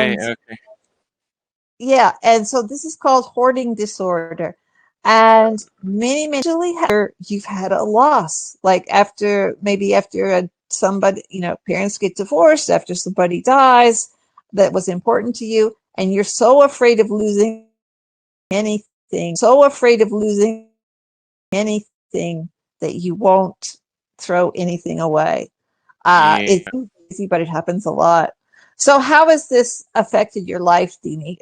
And okay. yeah, and so this is called hoarding disorder. And many usually after you've had a loss, like after somebody, parents get divorced, after somebody dies that was important to you, and you're so afraid of losing anything, so afraid of losing anything that you won't throw anything away. Yeah. It's easy, but it happens a lot. So, how has this affected your life, Dini?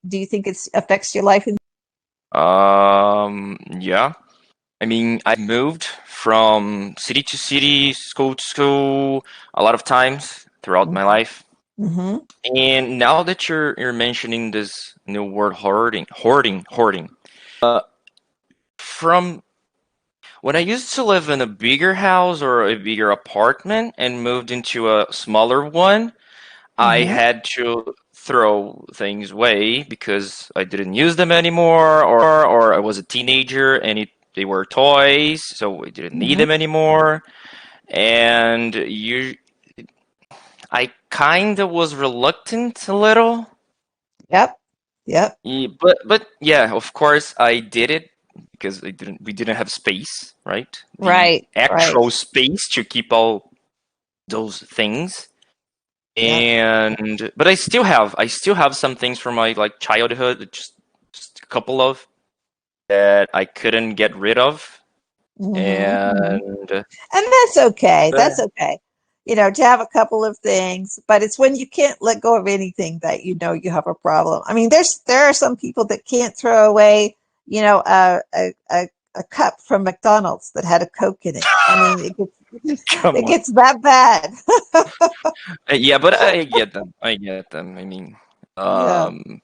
Do you think it affects your life? Yeah. I mean, I moved from city to city, school to school, a lot of times throughout my life. Mm-hmm. And now that you're mentioning this new word hoarding. From when I used to live in a bigger house or a bigger apartment and moved into a smaller one, I Mm-hmm. had to throw things away because I didn't use them anymore, or I was a teenager and they were toys, so I didn't need Mm-hmm. them anymore. And I kind of was reluctant a little. Yep. Yep. But yeah, of course I did it because we didn't have space, right? The Right. Right. actual space to keep all those things. Yep. And but I still have some things from my like childhood, just a couple of that I couldn't get rid of. Mm-hmm. Mm-hmm. And And that's okay. but That's okay. To have a couple of things, but it's when you can't let go of anything that you have a problem. I mean, there are some people that can't throw away, a cup from McDonald's that had a Coke in it. I mean, come it on. gets that bad. Yeah, but I get them. I get them. I mean, Yeah. um,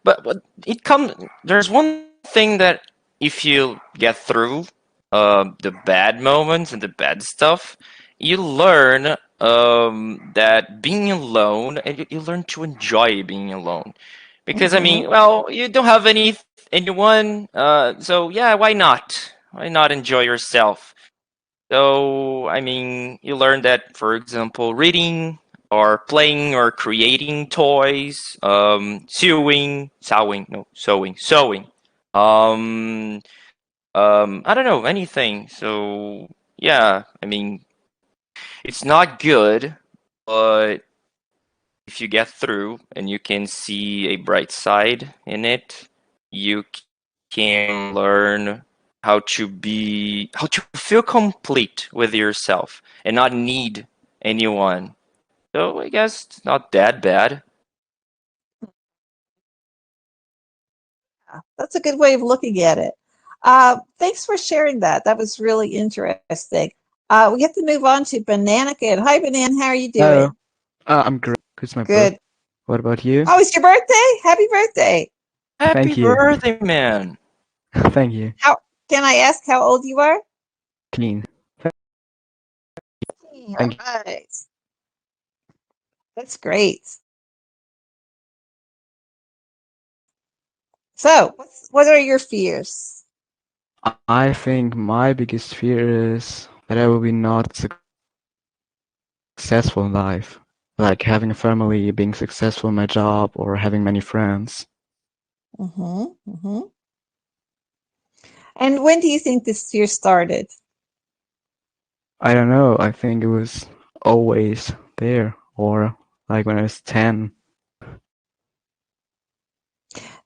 but it comes. There's one thing that if you get through the bad moments and the bad stuff, you learn that being alone, and you learn to enjoy being alone. Because I Hmm. mean, well, you don't have anyone, so yeah, why not? Why not enjoy yourself? So, I mean, you learn that, for example, reading or playing or creating toys, sewing. Um, I don't know, anything. So, yeah, I mean, it's not good, but if you get through and you can see a bright side in it, you can learn how to feel complete with yourself and not need anyone. So I guess it's not that bad. That's a good way of looking at it. Thanks for sharing that. That was really interesting. We have to move on to Banana Kid. Hi, Banana. How are you Hello. doing? I'm great. It's my birth. Good. What about you? Oh, it's your birthday? Happy birthday. Happy Thank you. birthday, man. Thank you. How can I ask how old you are? Teen. All Thank you. right. That's great. So, what are your fears? I think my biggest fear is that I will be not successful in life. Like having a family, being successful in my job, or having many friends. Mm-hmm, mm-hmm. And when do you think this fear started? I don't know. I think it was always there, or like when I was 10.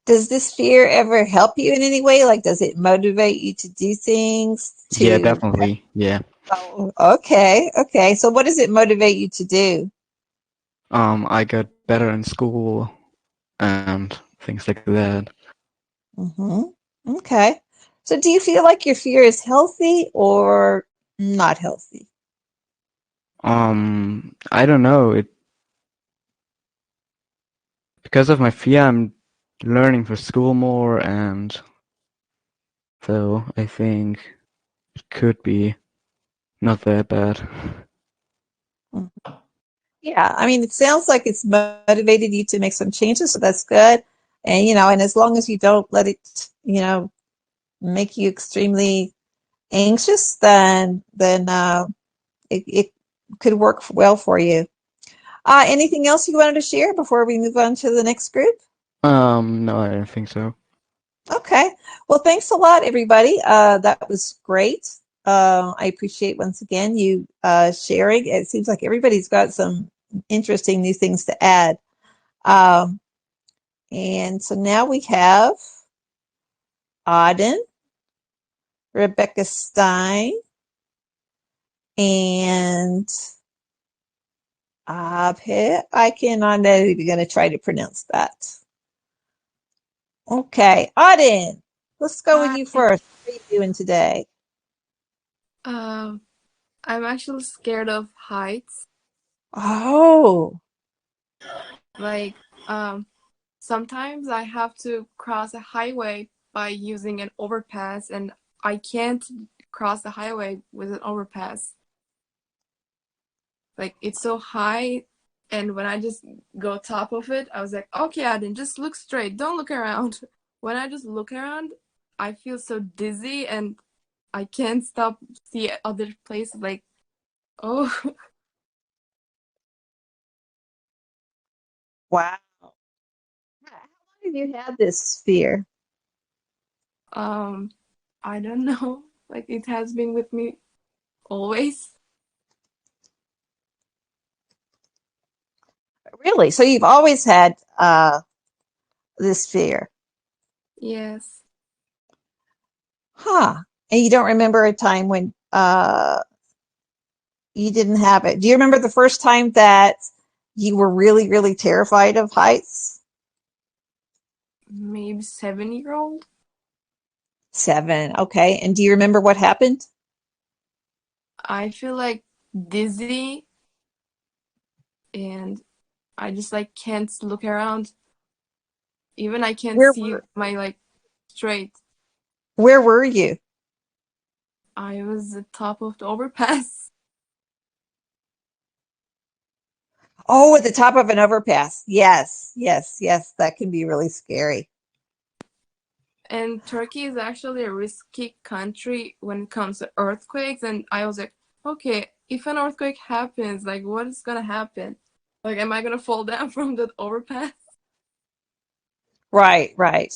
Does this fear ever help you in any way? Like, does it motivate you to do things Yeah, to definitely. Yeah. Oh, okay, okay. So what does it motivate you to do? I got better in school and things like that. Hmm. Okay. So do you feel like your fear is healthy or not healthy? I don't know. It because of my fear, I'm learning for school more, and so I think it could be not that bad. Mhm. Yeah, I mean, it sounds like it's motivated you to make some changes, so that's good. And and as long as you don't let it, make you extremely anxious, then it could work well for you. Anything else you wanted to share before we move on to the next group? No, I don't think so. Okay. Well, thanks a lot, everybody. That was great. I appreciate once again you sharing. It seems like everybody's got some interesting new things to add. Um, and so now we have Auden, Rebecca Stein, and Abhe. I cannot know if you're going to try to pronounce that. Okay, Auden, let's go with you first. What are you doing today? I'm actually scared of heights. Oh, Like, sometimes I have to cross a highway by using an overpass, and I can't cross the highway with an overpass. Like, it's so high, and when I just go top of it, I was like, okay, Aden, just look straight, don't look around. When I just look around, I feel so dizzy, and I can't stop see other places. Like, oh, wow. How long have you had this fear? I don't know. Like, it has been with me always. Really? So you've always had this fear? Yes. Huh. And you don't remember a time when you didn't have it? Do you remember the first time that you were really, really terrified of heights? Maybe 7-year-old. 7. Okay. And do you remember what happened? I feel like dizzy, and I just like can't look around. Even I can't Where see were my like straight. where were you? I was at the top of the overpass. Oh, at the top of an overpass. Yes, yes, yes. That can be really scary. And Turkey is actually a risky country when it comes to earthquakes. And I was like, okay, if an earthquake happens, like what is gonna happen? Like, am I gonna fall down from that overpass? Right, right,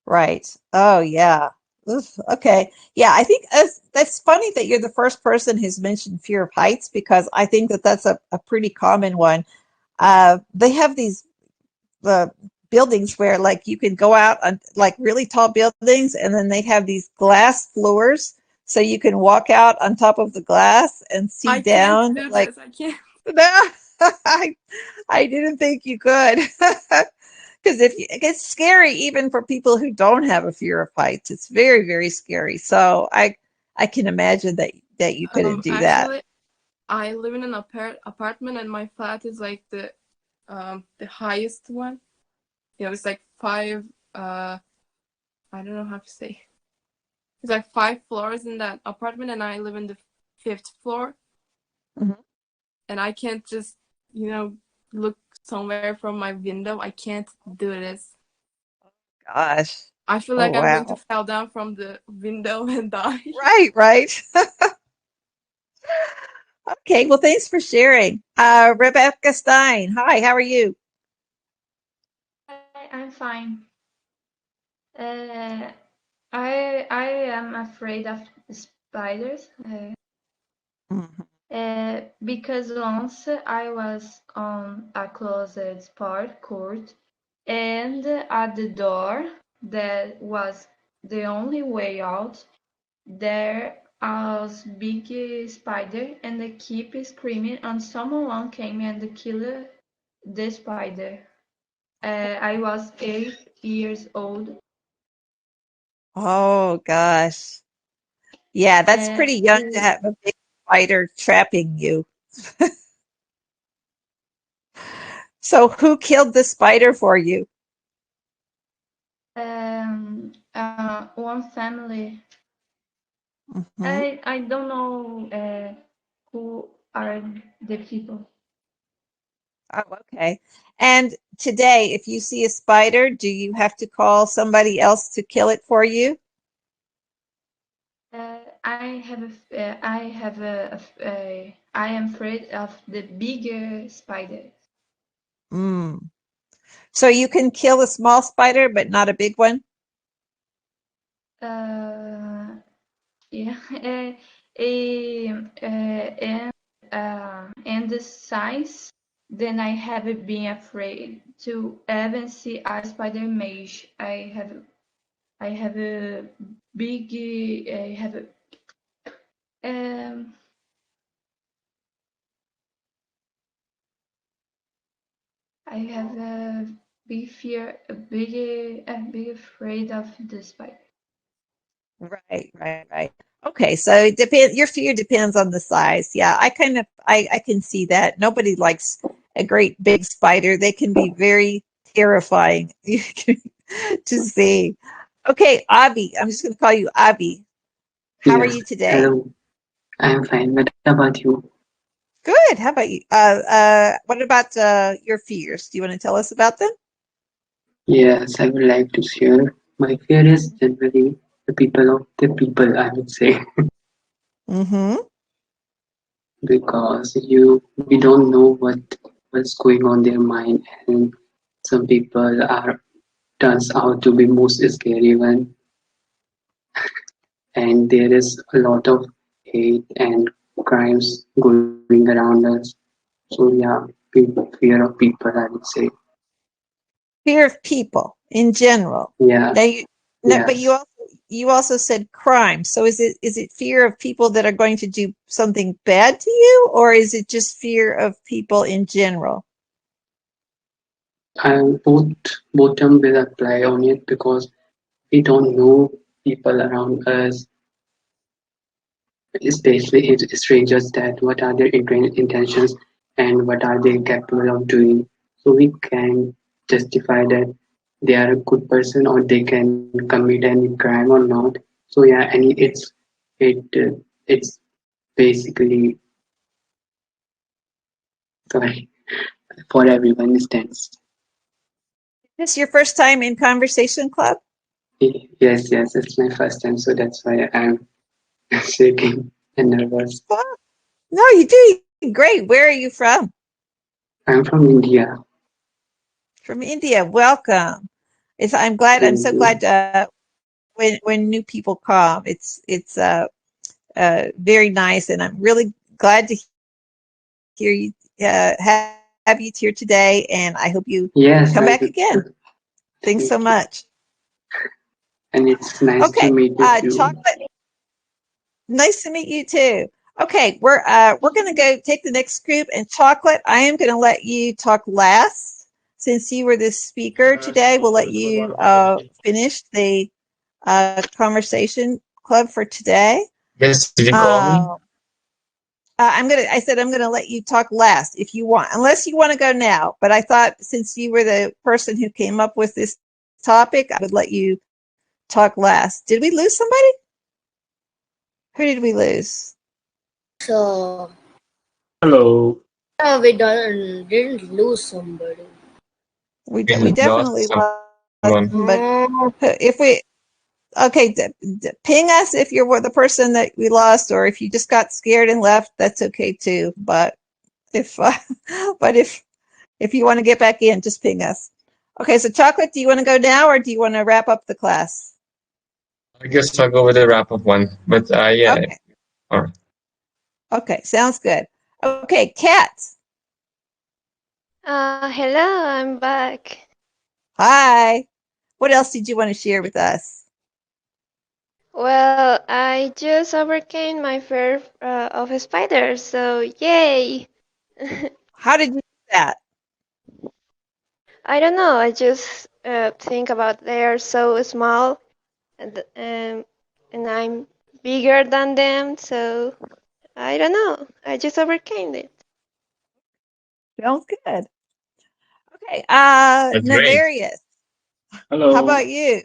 right. Oh, yeah. Oof, okay. Yeah, I think that's funny that you're the first person who's mentioned fear of heights because I think that that's a pretty common one. They have these uh, buildings where like you can go out on like really tall buildings and then they have these glass floors so you can walk out on top of the glass and see I can't down do like this. I can't. no, I didn't think you could because if you, it's scary even for people who don't have a fear of heights. It's very, very scary. So I can imagine that you couldn't do that. Actually, I live in an apartment, and my flat is like the highest one. You know, it's like five. I don't know how to say. It's like 5 floors in that apartment, and I live in the fifth floor. Mhm. And I can't just, look somewhere from my window. I can't do this. Gosh. I feel Oh like I'm going to wow. fall down from the window and die. Right, right. Okay, well, thanks for sharing. Rebecca Stein, hi, how are you? Hi, I'm fine. Uh, I am afraid of spiders Mhm. because once I was on a closed sport court and at the door that was the only way out there was big spider and I keep screaming and someone came and killed the spider. I was 8 years old. Oh gosh. Yeah, that's Uh, pretty young to have a big spider trapping you. So who killed the spider for you? One family. Mhm. I don't know who are the people. Oh, okay. And today, if you see a spider, do you have to call somebody else to kill it for you? I am afraid of the bigger spiders. Mm. So you can kill a small spider, but not a big one? Yeah, and the size, then I have been afraid to even see a spider mage. I have a big, I have a, um, I have a big fear, a big afraid of the spider. Right. Okay, so it depends. Your fear depends on the size. Yeah, I can see that. Nobody likes a great big spider. They can be very terrifying to see. Okay, Avi, I'm just going to call you Avi. How are Yes, you today? hello. I'm fine. What about you? Good. How about you? What about your fears? Do you want to tell us about them? Yes, I would like to share. My fear is generally the people, I would say, Mm-hmm. because we don't know what's going on their mind, and some people are turns out to be most scary one, and there is a lot of hate and crimes going around us. So yeah, fear of people, I would say. Fear of people in general. Yeah, Now you no, but yes. you also said crime. So is it fear of people that are going to do something bad to you, or is it just fear of people in general? I both term will apply on it because we don't know people around us, especially strangers, that what are their intentions and what are they capable of doing. So we can justify that they are a good person or they can commit any crime or not. So yeah, it it's basically sorry for everyone stands. This your first time in Conversation Club? Yes, it's my first time, so that's why I'm shaking and nervous. Oh, no, you're doing great. Where are you from? I'm from India. From India. Welcome. I'm Thank so you. glad when new people come. It's very nice, and I'm really glad to hear you have you here today. And I hope you Yes, come I back will. again. Thanks so Thank you. much. And it's nice to Okay, meet with you. Chocolate. Nice to meet you too. Okay, we're gonna go take the next group, and Chocolate, I am gonna let you talk last since you were the speaker today. We'll let you finish the conversation club for today. Yes, did you call me? I said I'm gonna let you talk last if you want, unless you want to go now. But I thought since you were the person who came up with this topic, I would let you talk last. Did we lose somebody? Who did we lose? So Hello. we didn't lose somebody. We We lost definitely lost someone. somebody. Oh, If we okay, ping us if you're the person that we lost, or if you just got scared and left, that's okay too. But if but if you want to get back in, just ping us. Okay, so Chocolate, do you want to go now, or do you want to wrap up the class? I guess I'll go with the wrap up one. But yeah, Okay, all right. okay, sounds good. Okay, Kat, Hello, I'm back. hi. What else did you want to share with us? Well, I just overcame my fear of spiders, so yay! How did you do that? I don't know, I just think about they are so small and I'm bigger than them, so I don't know. I just overcame it. Sounds good. Okay, That's great. Navarius, how Hello. about you?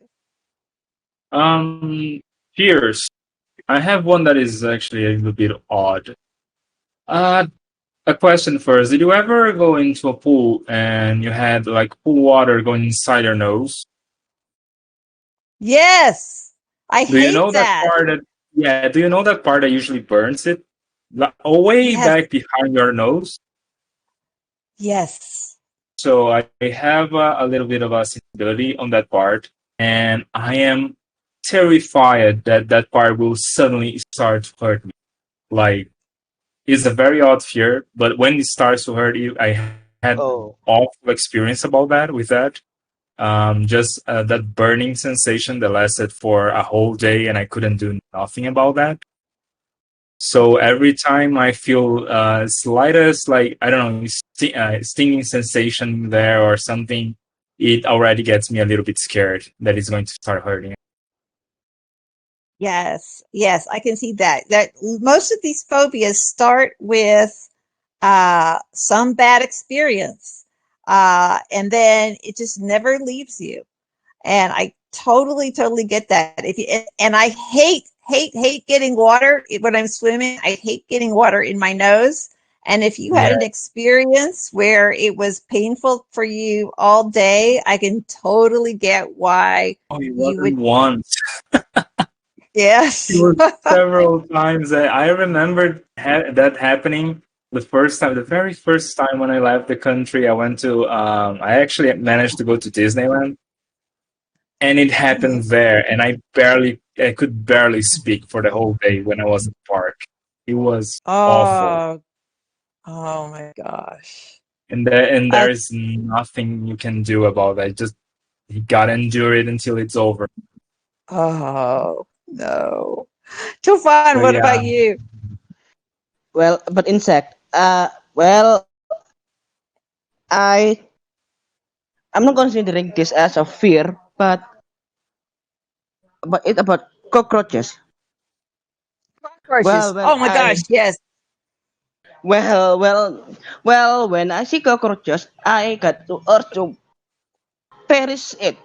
Fears. I have one that is actually a little bit odd. Uh, a question first. Did you ever go into a pool and you had like pool water going inside your nose? Yes, I Do you hate know that that. part that Yeah, do you know that part that usually burns it? Way Yes. back behind your nose. Yes. So I have a little bit of a sensibility on that part, and I am terrified that that part will suddenly start to hurt me. Like, it's a very odd fear, but when it starts to hurt you, I had Oh. awful experience about that with that. Just that burning sensation that lasted for a whole day, and I couldn't do nothing about that. So every time I feel slightest, like, I don't know, stinging sensation there or something, it already gets me a little bit scared that it's going to start hurting. Yes. Yes. I can see that. That most of these phobias start with some bad experience, and then it just never leaves you. And I totally, totally get that. If you and I hate getting water when I'm swimming. I hate getting water in my nose. And if you had Yeah. an experience where it was painful for you all day, I can totally get why Oh, it you wasn't would. once. Yes. It was several times. I remember that happening the first time, the very first time when I left the country. I went to, I actually managed to go to Disneyland, and it happened there, and I could barely speak for the whole day when I was in the park. It was awful, Oh, oh my gosh. and there Uh, is nothing you can do about that. Just you gotta endure it until it's over. oh no. Tufan, So what yeah, about you? Well, but insect. Well, I I'm not considering this as a fear, but it's about cockroaches. Cockroaches. Well, Oh my gosh, yes. well, well, well. When I see cockroaches, I got to urge to perish it,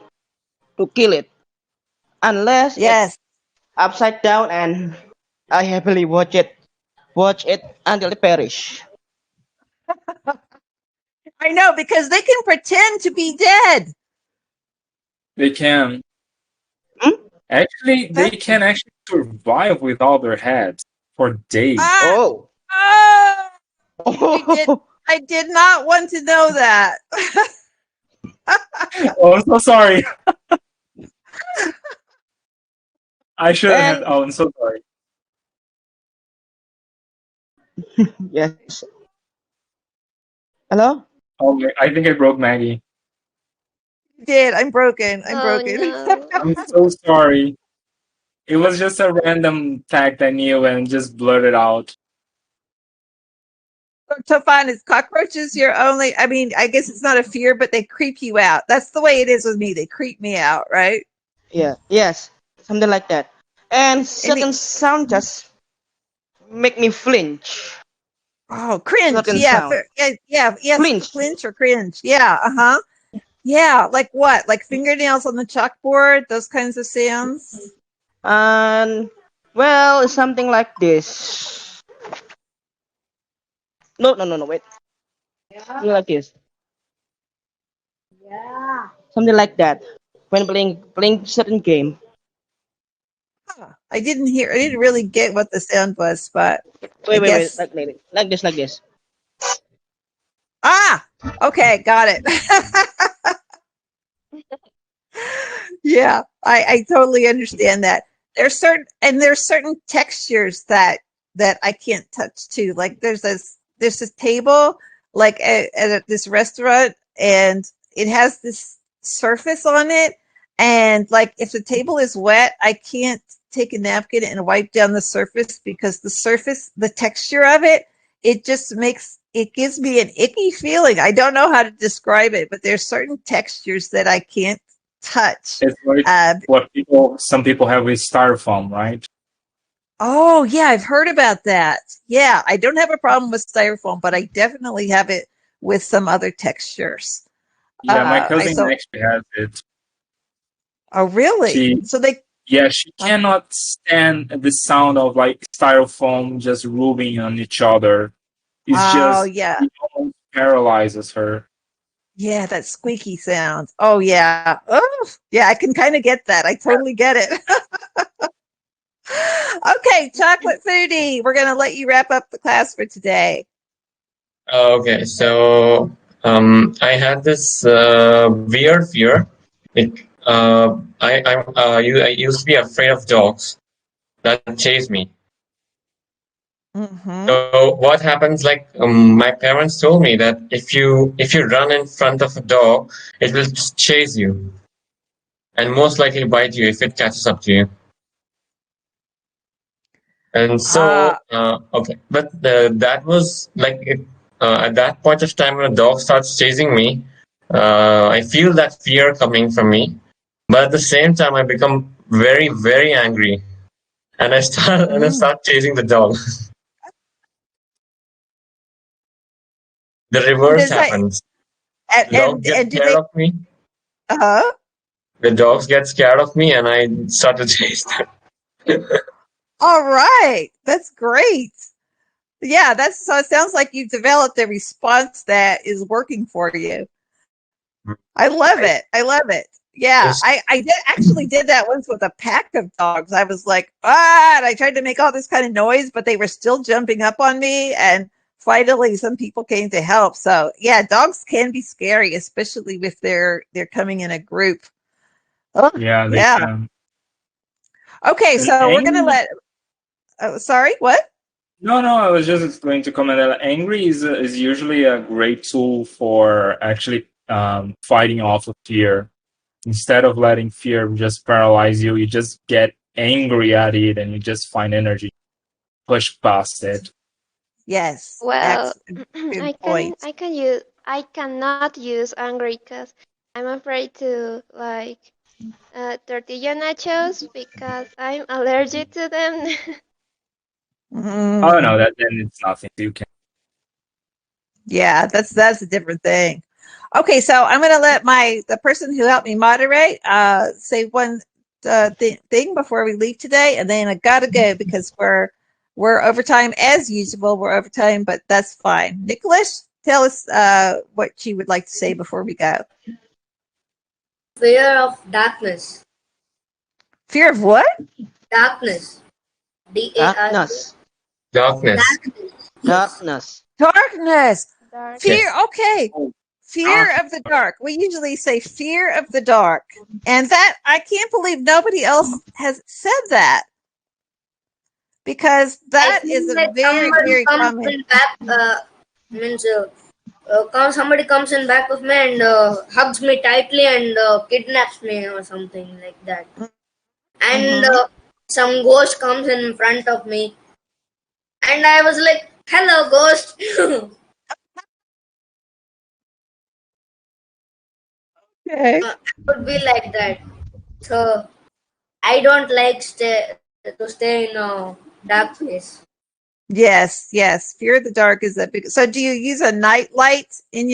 to kill it, unless it's Yes. upside down, and I happily watch it until it perish. I know because they can pretend to be dead. they can. Hmm? Actually, they That's can actually survive without their heads for days. ah, Oh. ah, Oh. I did not want to know that. Oh, I'm so sorry. I shouldn't have. And Oh, I'm so sorry. yes. Hello. Oh, I think I broke Maggie. Did. I'm broken. I'm Oh broken. no. I'm so sorry. It was just a random fact I knew and just blurted out. Tufan, is cockroaches your only? I mean, I guess it's not a fear, but they creep you out. That's the way it is with me. They creep me out, right? Yeah. Yes. Something like that. And And certain sound just make me flinch. oh, cringe. Certain Yeah, sound. yeah. Yes, Flinch. flinch or cringe. Yeah. Uh huh. Yeah. Like what? Like fingernails on the chalkboard. Those kinds of sounds. And well, something like this. No. Wait. Something like this. Something like that. When playing certain game. Huh. I didn't hear. I didn't really get what the sound was, but I Wait. guess. Like this. Ah. Okay. Got it. Yeah, I totally understand that. There's certain textures that I can't touch too. Like there's this table like at this restaurant, and it has this surface on it, and like if the table is wet, I can't take a napkin and wipe down the surface because the texture of it, it gives me an icky feeling. I don't know how to describe it, but there's certain textures that I can't touch. It's like what some people have with styrofoam, right? Oh, yeah, I've heard about that. Yeah, I don't have a problem with styrofoam, but I definitely have it with some other textures. Yeah, my I cousin so actually has it. Oh, really? She, So they yeah, she uh, cannot stand the sound of like styrofoam just rubbing on each other. It's oh just, yeah. it almost paralyzes her. Yeah, that squeaky sound. Oh yeah. Oh, yeah, I can kind of get that. I totally get it. Okay, chocolate foodie. We're gonna let you wrap up the class for today. Okay, so I had this weird fear. I used to be afraid of dogs that chase me. Mm-hmm. So what happens? Like my parents told me that if you run in front of a dog, it will chase you and most likely bite you if it catches up to you. And so okay, but that was like at that point of time when a dog starts chasing me, I feel that fear coming from me, but at the same time I become very very angry, and I start chasing the dog. The And reverse does that happens. and The dog gets and do scared they? of me. Uh-huh. The dogs get scared of me, and I start to chase them. All right, that's great. Yeah, that's so. It sounds like you've developed a response that is working for you. I love it. I love it. Yeah, Yes. I actually did that once with a pack of dogs. I was like, ah, and I tried to make all this kind of noise, but they were still jumping up on me. And finally, some people came to help. So yeah, dogs can be scary, especially if they're coming in a group. Oh, Yeah, they yeah. can. Okay, And so we're gonna angry? let. Sorry, what? No, no. I was just going to comment that angry is usually a great tool for actually fighting off of fear. Instead of letting fear just paralyze you, you just get angry at it and you just find energy, push past it. Yes, Well, good point. I cannot use angry because I'm afraid to like tortilla nachos because I'm allergic to them. Oh no, that then it's nothing. You can. Yeah, that's a different thing. Okay, so I'm going to let the person who helped me moderate say one thing before we leave today, and then I gotta go because we're overtime as usual. We're overtime, but that's fine. Nicholas, tell us what you would like to say before we go. Fear of darkness. Fear of what? Darkness. D-A-R. Darkness. Darkness. Darkness. Darkness. Dark. Fear. Okay. Fear of the dark. We usually say fear of the dark. And that, I can't believe nobody else has said that. Because that is a like very, somebody very comes common. in back, somebody comes in back of me and hugs me tightly and kidnaps me or something like that. And some ghost comes in front of me, and I was like, "Hello, ghost." Okay. It would be like that. So I don't like to stay in a dark place. Yes, yes. Fear of the dark is a big. So do you use a night light in